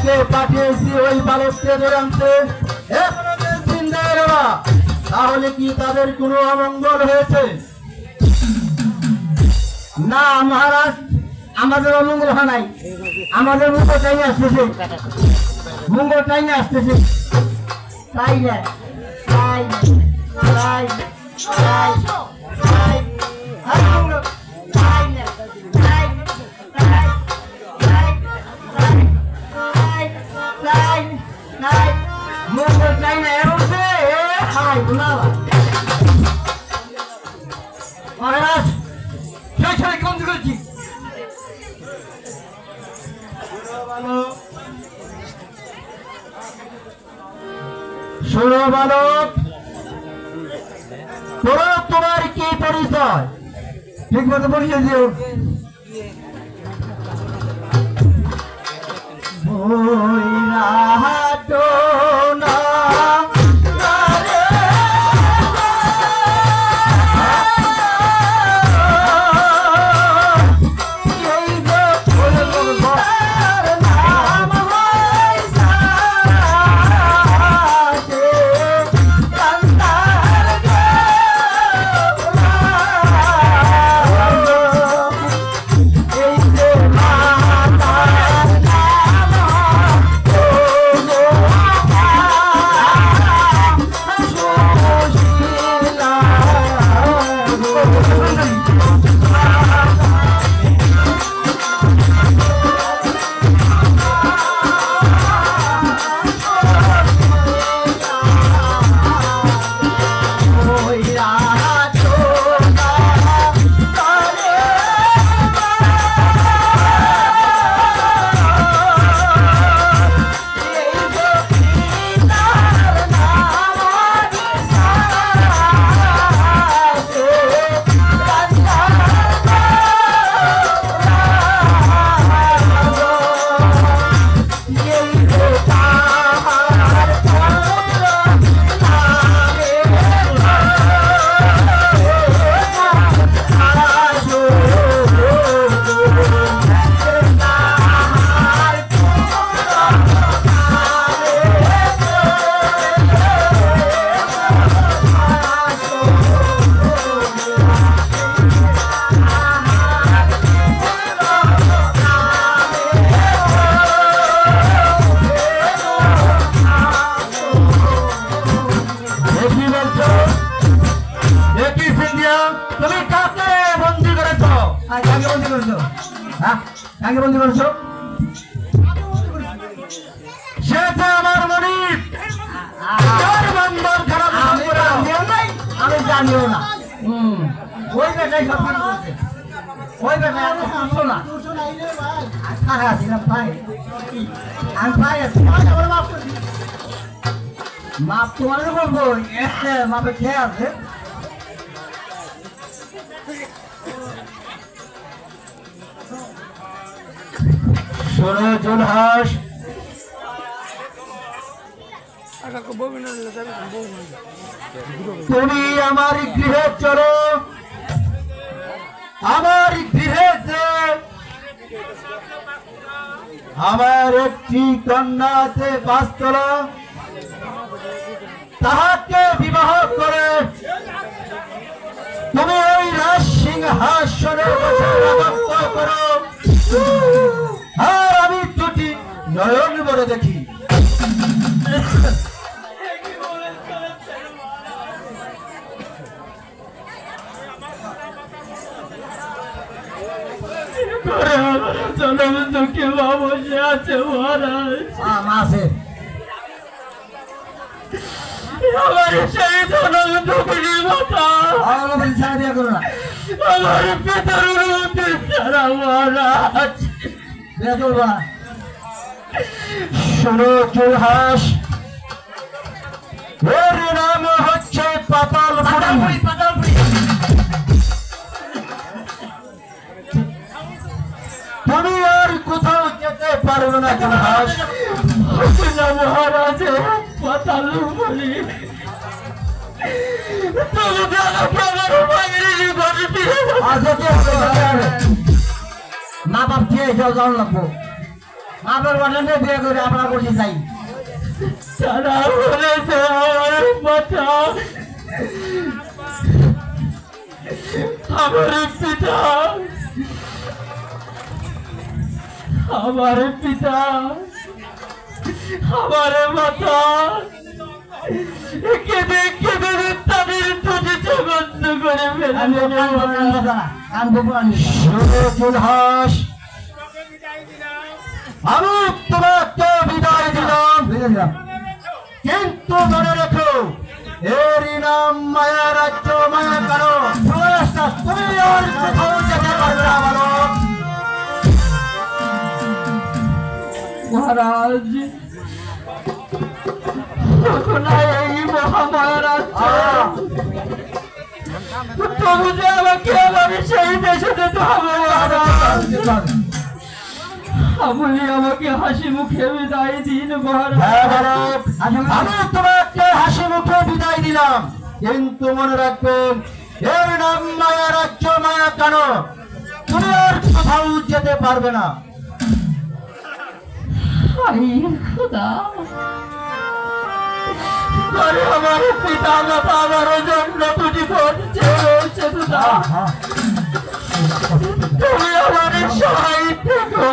বালককে পাঠিয়েছি ওই বালককে ধরে আনতে। তাহলে কি তাদের কোনো অমঙ্গল হয়েছে? না মহারাজ, আমাদের অমঙ্গল হয় নাই। আমাদের মঙ্গল টাইমে আসতেছে, মঙ্গল টাইমে আসতেছে। তাই না, তাই তাই তাই তাই মঙ্গল তাই না, তাই তাই তাই তাই তাই তাই মঙ্গল টাইম এরছে। হাই গুনাবা মহারাজ, সেই সময় কেমন করেছি? শোনো বালক, তোমার কি পরিচয়? ঠিক মতো পরিচয় দিও। আমার মনিব, আমি জানিও না। ওই বেটাই সব কিছু করছে, ওই বেটাই আসো না। মাপ তোমার বলবো, মাপে খেয়ে আছে। শোনো জুলহাস, তুমি আমার গৃহে চলো। আমার গৃহে যে আমার একটি কন্যা আছে পাঁচতলা, তাহাকে বিবাহ করে তুমি ওই রাজ সিংহাসনে বসে রাজত্ব করো, আর আমি দুটি নয়ন ভরে দেখি। বসে আছে মহারাজ, আমার সেই আমার পিতার সারা মহারাজ। শোনো জুলহাস, ওর নাম হচ্ছে পাতালপুরি। তুমি আর কোথাও যেতে পারবে না জুলহাস। মহারাজ পাতালপুরি, মা বাপ খেয়ে যাও, যাও লাগবো। আপনার বাটনে বিয়ে করে আমরা বসে যাই তারা বলেছে আমার মাথা আমার পিতা আমার পিতা আমার মাতা কেঁদে কেঁদে তাদের তুঝে বন্ধ করে হাস আমি তোমাকে বিদায় দিলাম কিন্তু মনে রেখো এরই নাম মায়া রাজ্য মায়া কারো তুমি আর কোথাও যেতে পারবে না বালক। মহারাজ এই মহামায়া রাজ্য তবু যে আমাকে আমার সেই দেশে যেতে হবে মহারাজ আপনি আমাকে হাসি মুখে বিদায় দিন মহারাজ। আমি তোমাকে হাসি মুখে বিদায় দিলাম কিন্তু মনে রাখবেন এর নাম মায়া রাজ্য মায়া কেন তুমি আর কোথাও যেতে পারবে না। খোদা আমার পিতা মাতা আমার জন্য দুটি পড়ছে রয়েছে তুমি আমার সহায় থেকো